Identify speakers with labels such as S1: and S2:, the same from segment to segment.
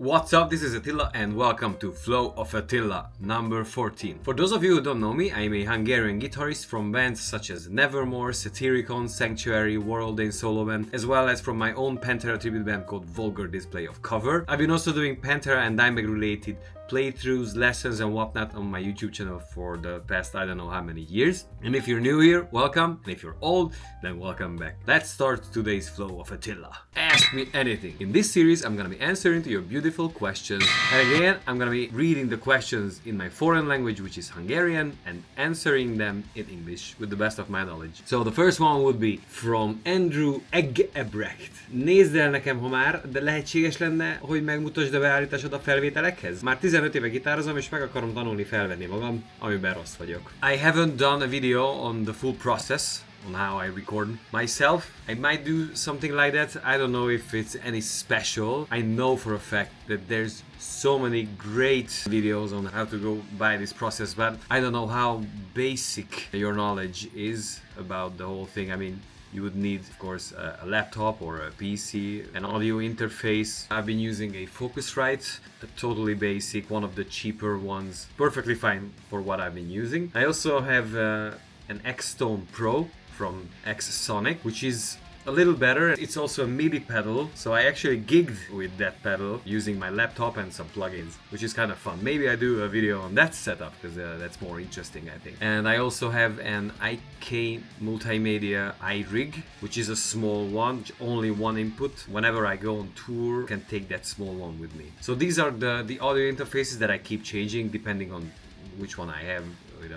S1: What's up, this is Attila and welcome to Flow of Attila number 14. For those of you who don't know me, I'm a Hungarian guitarist from bands such as Nevermore, Satyricon, Sanctuary, World and Solo Band, as well as from my own Pantera tribute band called Vulgar Display of Cover. I've been also doing Pantera and Dimebag related playthroughs, lessons and whatnot on my YouTube channel for the past I don't know how many years. And if you're new here, welcome, and if you're old, then welcome back. Let's start today's Flow of Attila. Ask me anything. In this series, I'm gonna be answering to your beautiful questions. And again, I'm gonna be reading the questions in my foreign language, which is Hungarian, and answering them in English with the best of my knowledge. So the first one would be from Andrew Eggebrecht. Nézd el nekem, ha már, de lehetséges lenne, hogy megmutasd a beállításod a felvételekhez? Már 15 éve gitározom, és meg akarom tanulni felvenni magam, amiben rossz vagyok. I haven't done a video on the full process, on how I record myself. I might do something like that. I don't know if it's any special. I know for a fact that there's so many great videos on how to go by this process, but I don't know how basic your knowledge is about the whole thing. I mean, you would need, of course, a laptop or a PC, an audio interface. I've been using a Focusrite, a totally basic, one of the cheaper ones, perfectly fine for what I've been using. I also have an X-Tone Pro from X-Sonic, which is a little better. It's also a MIDI pedal, so I actually gigged with that pedal using my laptop and some plugins, which is kind of fun. Maybe I do a video on that setup because that's more interesting, I think. And I also have an IK Multimedia iRig, which is a small one, only one input. Whenever I go on tour, I can take that small one with me. So these are the audio interfaces that I keep changing depending on which one I have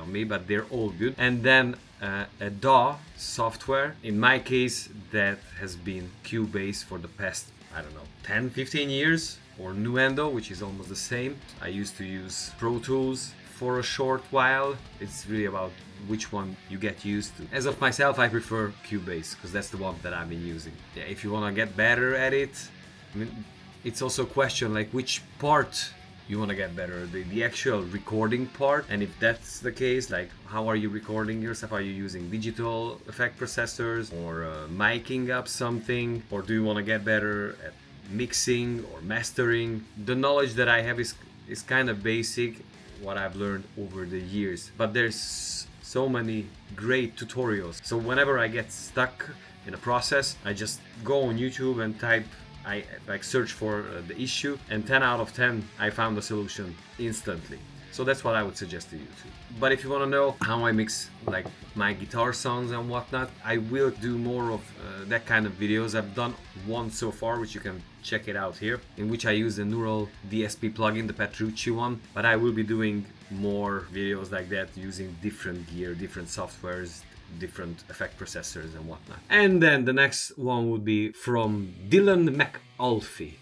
S1: on me, but they're all good. And then a DAW software, in my case that has been Cubase for the past, I don't know, 10-15 years, or Nuendo, which is almost the same. I used to use Pro Tools for a short while. It's really about which one you get used to. As of myself, I prefer Cubase because that's the one that I've been using. Yeah, if you want to get better at it, I mean, it's also a question like which part you want to get better, the actual recording part, and if that's the case, like how are you recording yourself? Are you using digital effect processors or miking up something, or do you want to get better at mixing or mastering? The knowledge that I have is kind of basic, what I've learned over the years, but there's so many great tutorials. So whenever I get stuck in a process, I just go on YouTube and type, I like search for the issue, and 10 out of 10 I found the solution instantly. So that's what I would suggest to you too. But if you want to know how I mix like my guitar sounds and whatnot, I will do more of that kind of videos. I've done one so far, which you can check it out here, in which I use the Neural DSP plugin, the Patron one, but I will be doing more videos like that using different gear, different softwares, different effect processors and whatnot. And then the next one would be from Dylan McAuliffe.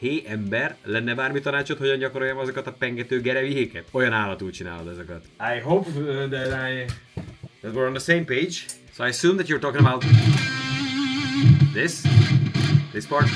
S1: Hé ember, lenne bármi tanácsod, hogyan gyakoroljam azokat a pengető gerevihéket? Olyan állatul csinálod ezeket. I hope that we're on the same page. So I assume that you're talking about this part.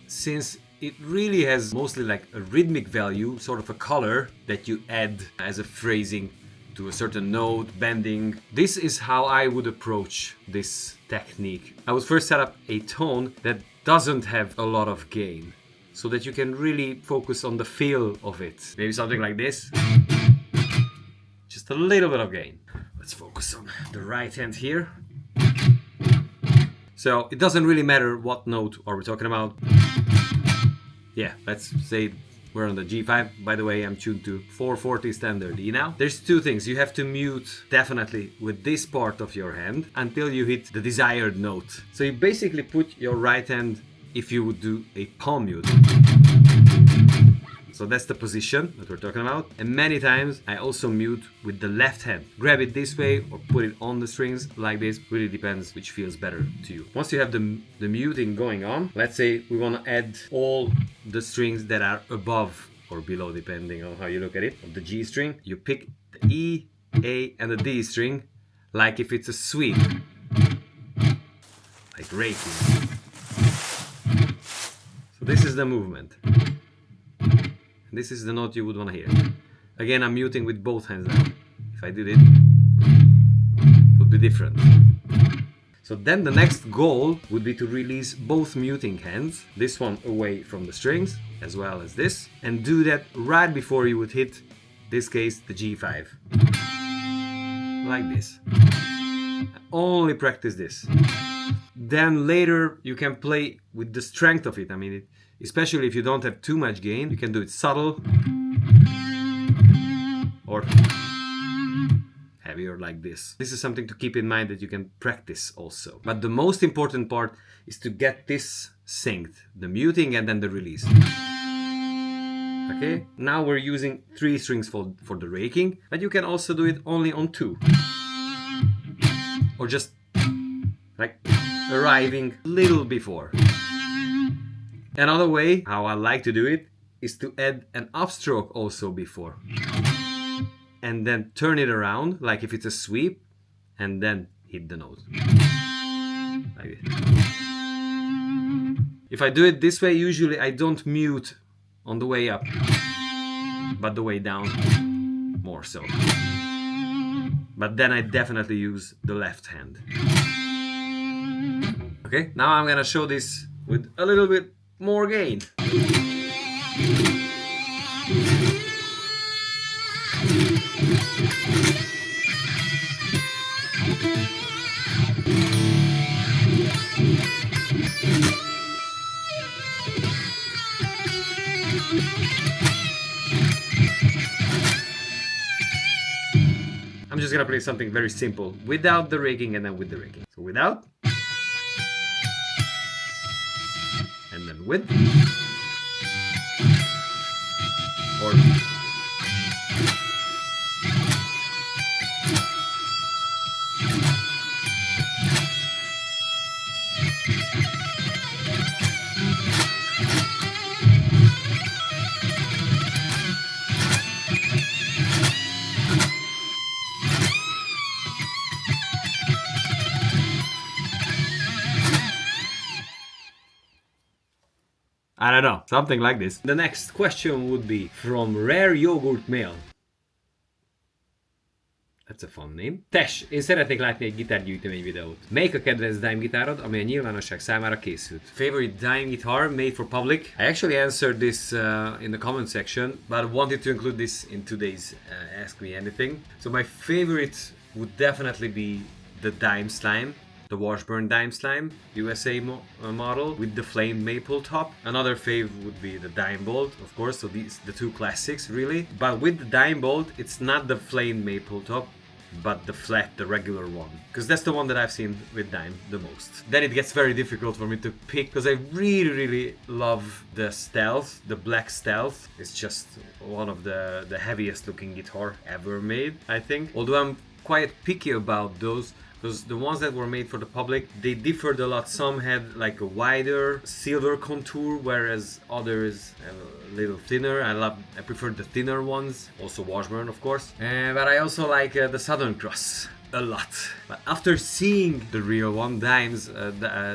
S1: Since it really has mostly like a rhythmic value, sort of a color that you add as a phrasing to a certain note, bending. This is how I would approach this technique. I would first set up a tone that doesn't have a lot of gain, so that you can really focus on the feel of it. Maybe something like this. Just a little bit of gain. Let's focus on the right hand here. So it doesn't really matter what note are we talking about. Yeah, let's say we're on the G5. By the way, I'm tuned to 440 standard E now. There's two things. You have to mute definitely with this part of your hand until you hit the desired note. So you basically put your right hand, if you would do a palm mute. So that's the position that we're talking about. And many times I also mute with the left hand. Grab it this way or put it on the strings like this. Really depends which feels better to you. Once you have the muting going on, let's say we want to add all the strings that are above or below, depending on how you look at it, of the G string. You pick the E, A, and the D string like if it's a sweep. Like RAKE. So this is the movement. This is the note you would want to hear. Again, I'm muting with both hands now. If I did it, put would be different. So then the next goal would be to release both muting hands, this one away from the strings, as well as this, and do that right before you would hit, this case, the G5. Like this. Only practice this. Then later you can play with the strength of it. I mean, especially if you don't have too much gain, you can do it subtle or heavier like this. This is something to keep in mind that you can practice also. But the most important part is to get this synced, the muting and then the release. Okay, now we're using 3 strings for the raking, but you can also do it only on 2. Or just like arriving a little before. Another way, how I like to do it, is to add an upstroke also before. And then turn it around, like if it's a sweep, and then hit the note. Like this. If I do it this way, usually I don't mute on the way up, but the way down more so. But then I definitely use the left hand. Okay, now I'm gonna show this with a little bit more gain. I'm just gonna play something very simple without the raking and then with the raking. So without, and then with, or I don't know, something like this. The next question would be from Rare Yogurt Mail. That's a fun name. Tess, én szeretnék látni egy gitárgyűjtemény videót. Melyik a kedvenc dime gitárod, ami a nyilvánosság számára készült? Favorite dime guitar made for public? I actually answered this in the comment section, but wanted to include this in today's Ask Me Anything. So my favorite would definitely be the Dime Slime. The Washburn Dime Slime USA model with the flame maple top. Another fave would be the Dime Bolt, of course, so these the 2 classics really. But with the Dime Bolt, it's not the flame maple top, but the flat, the regular one. Because that's the one that I've seen with Dime the most. Then it gets very difficult for me to pick, because I really love the Stealth, the black Stealth. It's just one of the heaviest looking guitar ever made, I think. Although I'm quite picky about those, because the ones that were made for the public, they differed a lot. Some had like a wider silver contour, whereas others a little thinner. I prefer the thinner ones, also Washburn of course. But I also like the Southern Cross a lot. But after seeing the real one, Dime's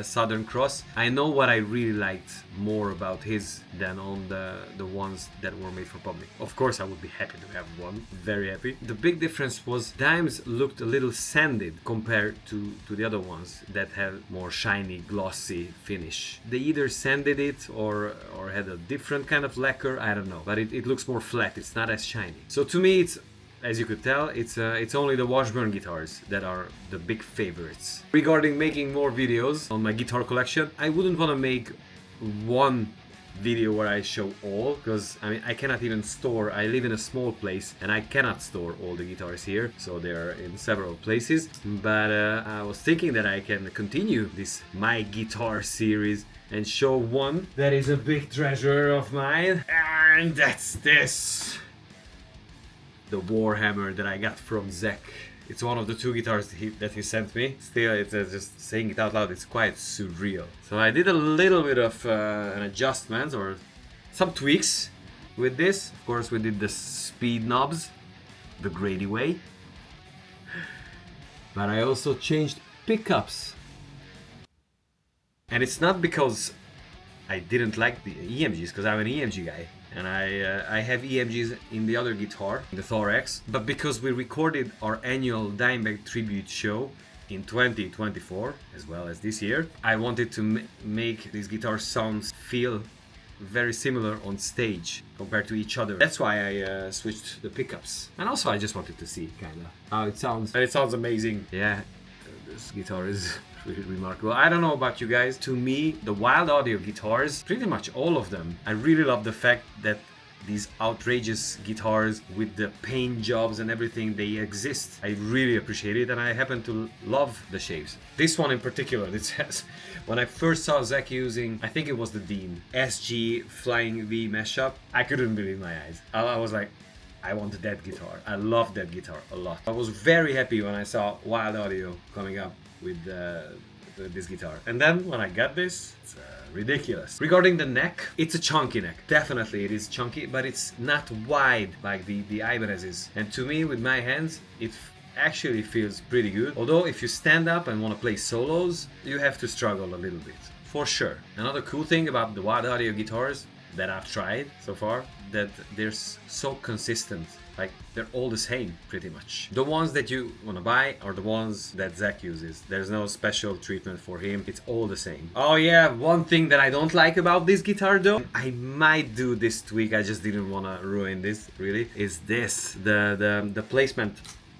S1: Southern Cross, I know what I really liked more about his than on the ones that were made for public. Of course I would be happy to have one, very happy. The big difference was Dime's looked a little sanded compared to the other ones that have more shiny, glossy finish. They either sanded it or had a different kind of lacquer, I don't know. But it looks more flat, it's not as shiny. So to me it's, as you could tell, it's only the Washburn guitars that are the big favorites. Regarding making more videos on my guitar collection, I wouldn't want to make one video where I show all, because I mean I cannot even store, I live in a small place and I cannot store all the guitars here, so they are in several places. But I was thinking that I can continue this My Guitar series and show one that is a big treasure of mine, and that's this. The Warhammer that I got from Zach. It's one of the 2 guitars that he sent me. Still, it's just saying it out loud, it's quite surreal. So I did a little bit of an adjustment or some tweaks with this. Of course, we did the speed knobs the Grady way. But I also changed pickups. And it's not because I didn't like the EMGs, because I'm an EMG guy. and I have EMGs in the other guitar, the Thorax, but because we recorded our annual Dimebag tribute show in 2024 as well as this year, I wanted to make these guitar sounds feel very similar on stage compared to each other. That's why I switched the pickups, and also I just wanted to see kind of how it sounds, and it sounds amazing. Yeah, this guitar is really remarkable. I don't know about you guys, to me the Wild Audio guitars, pretty much all of them, I really love the fact that these outrageous guitars with the paint jobs and everything, they exist. I really appreciate it, and I happen to love the shapes. This one in particular, it says, when I first saw Zach using, I think it was the Dean SG Flying V mashup, I couldn't believe my eyes. I was like, I want that guitar. I love that guitar a lot. I was very happy when I saw Wild Audio coming up with this guitar. And then when I got this, it's ridiculous. Regarding the neck, it's a chunky neck. Definitely it is chunky, but it's not wide like the Ibanez is. And to me, with my hands, it actually feels pretty good. Although if you stand up and want to play solos, you have to struggle a little bit, for sure. Another cool thing about the Wild Audio guitars that I've tried so far, that they're so consistent. Like, they're all the same, pretty much. The ones that you want to buy are the ones that Zach uses. There's no special treatment for him. It's all the same. Oh yeah, one thing that I don't like about this guitar though, I might do this tweak, I just didn't want to ruin this, really, is this. The placement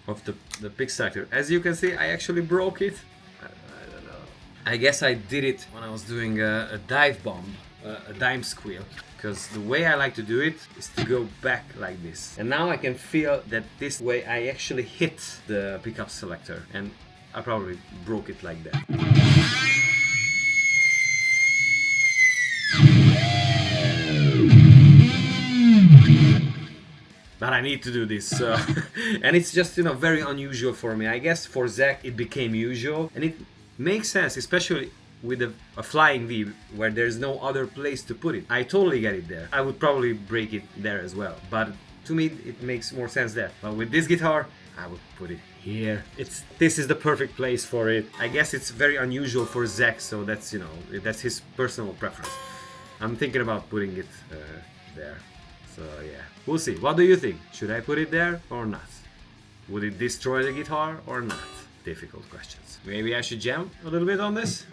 S1: of the pick selector. As you can see, I actually broke it. I don't know. I guess I did it when I was doing a dive bomb, a dime squeal. Because the way I like to do it is to go back like this. And now I can feel that this way I actually hit the pickup selector, and I probably broke it like that. But I need to do this, and it's just, you know, very unusual for me. I guess for Zach it became usual, and it makes sense, especially with a flying V where there's no other place to put it. I totally get it there. I would probably break it there as well, but to me it makes more sense there. But with this guitar, I would put it here. This is the perfect place for it. I guess it's very unusual for Zach, so that's, you know, that's his personal preference. I'm thinking about putting it there. So yeah, we'll see. What do you think? Should I put it there or not? Would it destroy the guitar or not? Difficult questions. Maybe I should jam a little bit on this?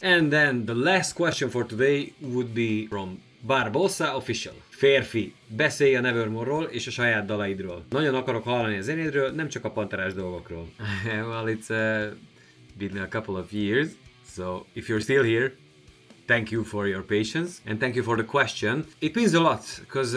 S1: And then the last question for today would be from Barbosa Official. Férfi, beszélj a Nevermore-ról és a saját dalaidról. Nagyon akarok hallani a zenédről, nem csak a panterás dolgokról. Well, it's been a couple of years, so if you're still here, thank you for your patience and thank you for the question. It means a lot because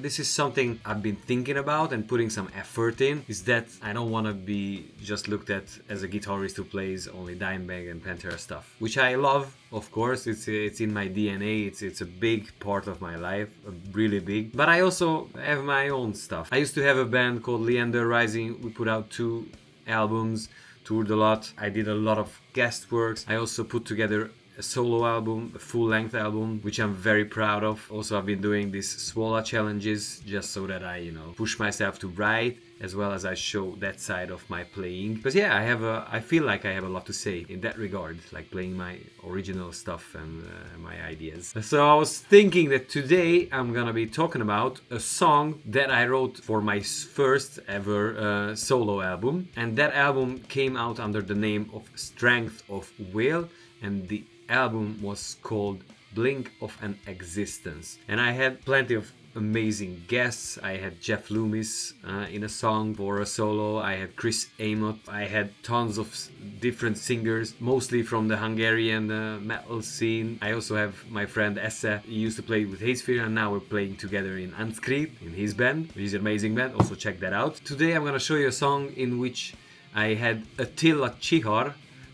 S1: this is something I've been thinking about and putting some effort in, is that I don't want to be just looked at as a guitarist who plays only Dimebag and Pantera stuff, which I love, of course. It's in my DNA. It's a big part of my life, really big. But I also have my own stuff. I used to have a band called Leander Rising. We put out 2 albums, toured a lot. I did a lot of guest works. I also put together a solo album, a full-length album, which I'm very proud of. Also, I've been doing these Swola challenges just so that I, push myself to write as well as I show that side of my playing. Because yeah, I feel like I have a lot to say in that regard, like playing my original stuff and my ideas. So I was thinking that today I'm gonna be talking about a song that I wrote for my first ever solo album, and that album came out under the name of Strength of Will, and the album was called Blink of an Existence. And I had plenty of amazing guests. I had Jeff Loomis in a song for a solo. I had Chris Amott. I had tons of different singers, mostly from the Hungarian metal scene. I also have my friend Esse. He used to play with Hatesphere, and now we're playing together in Unscript, in his band, which is an amazing band. Also check that out. Today I'm gonna show you a song in which I had Attila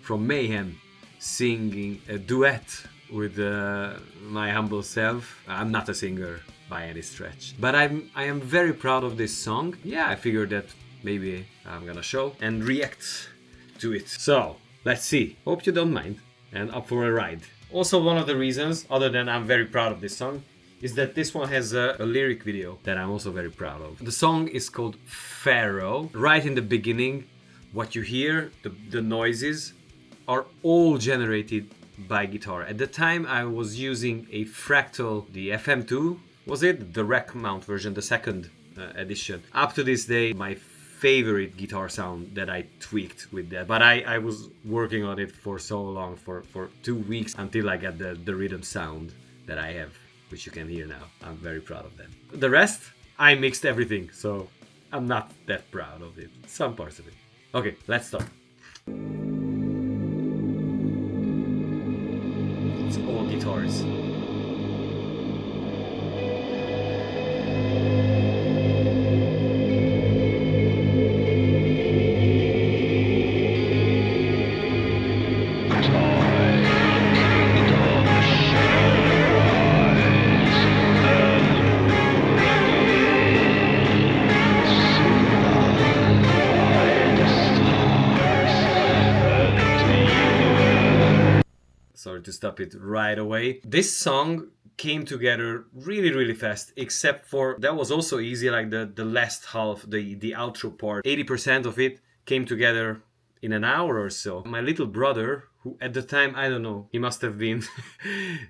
S1: from Mayhem singing a duet with my humble self. I'm not a singer by any stretch, but I am very proud of this song. Yeah, I figured that maybe I'm gonna show and react to it. So let's see. Hope you don't mind and up for a ride. Also, one of the reasons, other than I'm very proud of this song, is that this one has a lyric video that I'm also very proud of. The song is called Pharaoh. Right in the beginning, what you hear, the noises, are all generated by guitar. At the time I was using a Fractal, the FM2, was it? The rack mount version, the second edition. Up to this day, my favorite guitar sound that I tweaked with that. But I was working on it for so long, for 2 weeks, until I got the rhythm sound that I have, which you can hear now. I'm very proud of that. The rest, I mixed everything, so I'm not that proud of it. Some parts of it. Okay, let's start. It's all guitars. Sorry to stop it right away. This song came together really fast, except for that was also easy, like the last half, the outro part. 80% of it came together in an hour or so. My little brother, who at the time, I don't know, he must have been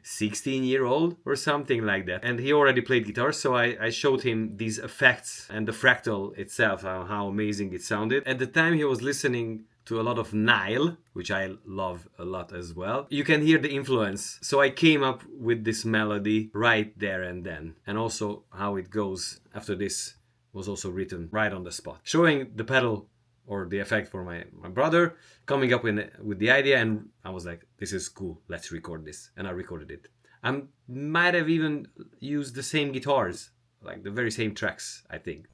S1: 16-year-old or something like that, and he already played guitar, so I showed him these effects and the fractal itself, how amazing it sounded. At the time he was listening to a lot of Nile, which I love a lot as well. You can hear the influence. So I came up with this melody right there and then. And also how it goes after this was also written right on the spot. Showing the pedal or the effect for my brother, coming up with the idea, and I was like, this is cool, let's record this. And I recorded it. I might have even used the same guitars, like the very same tracks, I think.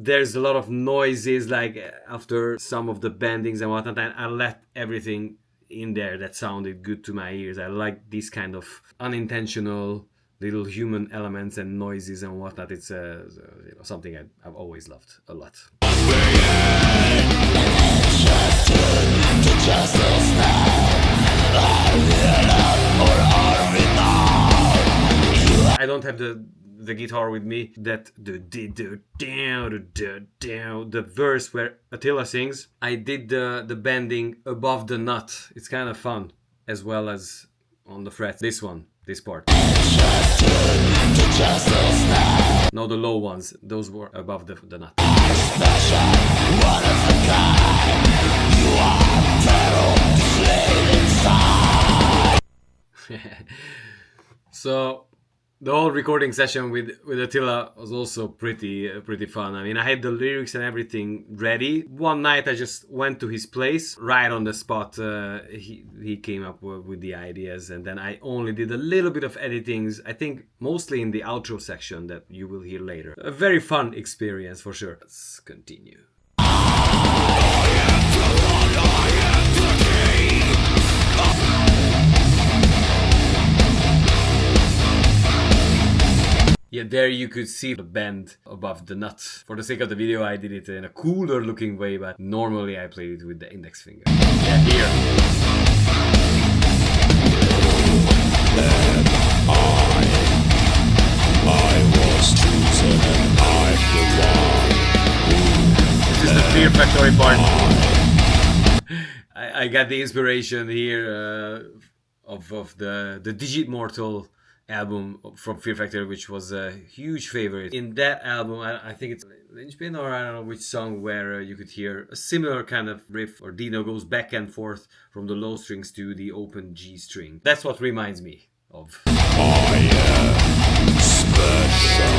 S1: There's a lot of noises, like after some of the bendings and whatnot, and I let everything in there that sounded good to my ears. I like these kind of unintentional little human elements and noises and whatnot. It's something I've always loved a lot. I don't have the guitar with me. That the verse where Attila sings, I did the bending above the nut. It's kind of fun, as well as on the fret. This part. No, the low ones, those were above the nut. So The whole recording session with Attila was also pretty fun. I mean, I had the lyrics and everything ready. One night I just went to his place, right on the spot. He came up with the ideas, and then I only did a little bit of editings, I think mostly in the outro section that you will hear later. A very fun experience for sure. Let's continue. Yeah, there you could see the bend above the nut. For the sake of the video, I did it in a cooler looking way, but normally I played it with the index finger. Yeah, here.
S2: Then I was chosen and I'm the one.
S1: This is the Fear Factory part. I got the inspiration here of the Digit Mortal album from Fear Factory, which was a huge favorite. In that album, I think it's Linchpin, or I don't know which song, where you could hear a similar kind of riff, or Dino goes back and forth from the low strings to the open G string. That's what reminds me of.
S2: I am special.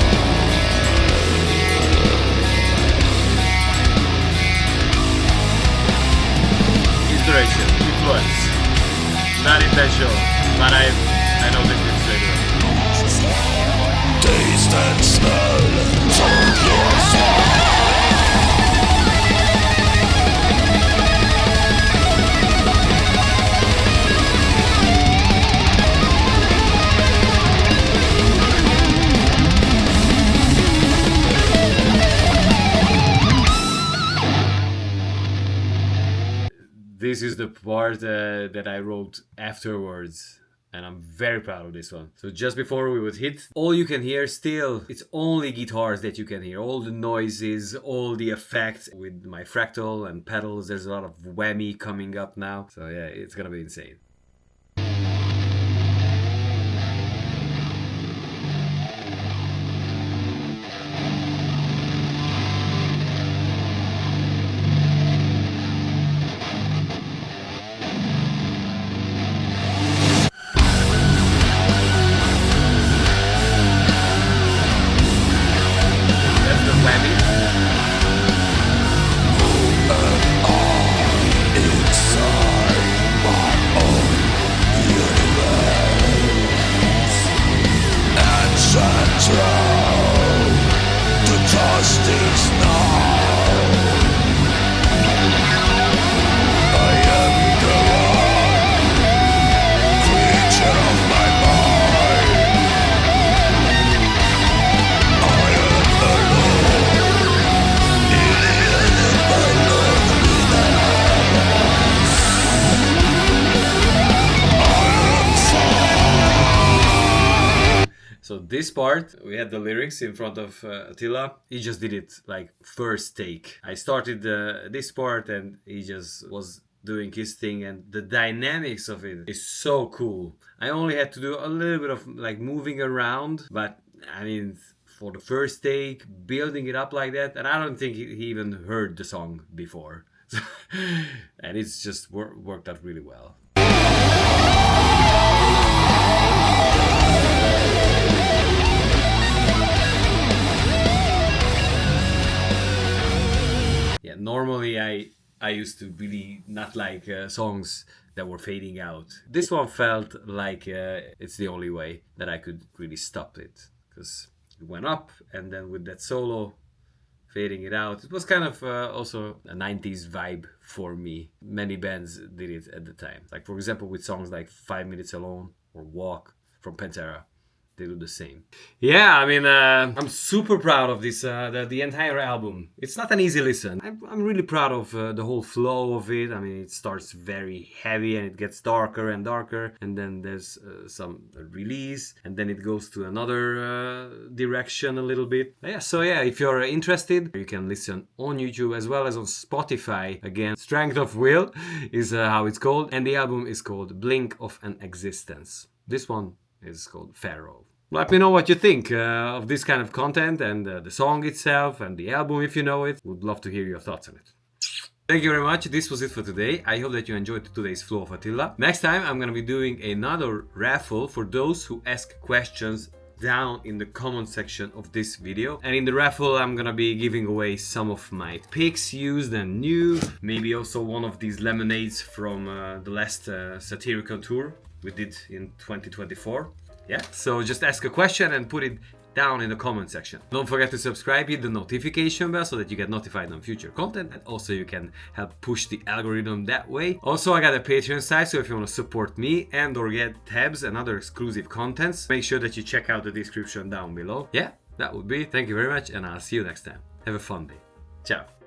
S1: Inspiration, influence, not intentional, but I noticed it straight away.
S2: Taste and smell from your
S1: This is the part that I wrote afterwards, and I'm very proud of this one. So just before we would hit, all you can hear still, it's only guitars that you can hear. All the noises, all the effects with my fractal and pedals. There's a lot of whammy coming up now. So yeah, it's gonna be insane. So this part, we had the lyrics in front of Attila. He just did it like first take. I started this part and he just was doing his thing, and the dynamics of it is so cool. I only had to do a little bit of like moving around, but I mean, for the first take, building it up like that, and I don't think he even heard the song before. And it's just worked out really well. Yeah, normally I used to really not like songs that were fading out. This one felt like it's the only way that I could really stop it, because it went up, and then with that solo fading it out, it was kind of also a 90s vibe for me. Many bands did it at the time. Like for example with songs like 5 Minutes Alone or Walk from Pantera. They do the same. Yeah, I mean, I'm super proud of this, the entire album. It's not an easy listen. I'm really proud of the whole flow of it. I mean, it starts very heavy and it gets darker and darker, and then there's some release, and then it goes to another direction a little bit. Yeah, so yeah, if you're interested, you can listen on YouTube as well as on Spotify. Again, Strength of Will is how it's called, and the album is called Blink of an Existence. This one is called Pharaoh. Let me know what you think of this kind of content and the song itself and the album if you know it. Would love to hear your thoughts on it. Thank you very much. This was it for today. I hope that you enjoyed today's Flow of Attila. Next time I'm gonna be doing another raffle for those who ask questions down in the comment section of this video. And in the raffle, I'm gonna be giving away some of my picks, used and new. Maybe also one of these lemonades from the last Satyricon tour we did in 2024. Yeah, so just ask a question and put it down in the comment section. Don't forget to subscribe, hit the notification bell so that you get notified on future content, and also you can help push the algorithm that way. Also, I got a Patreon site, so if you want to support me and or get tabs and other exclusive contents, make sure that you check out the description down below. Yeah, that would be. Thank you very much, and I'll see you next time. Have a fun day. Ciao.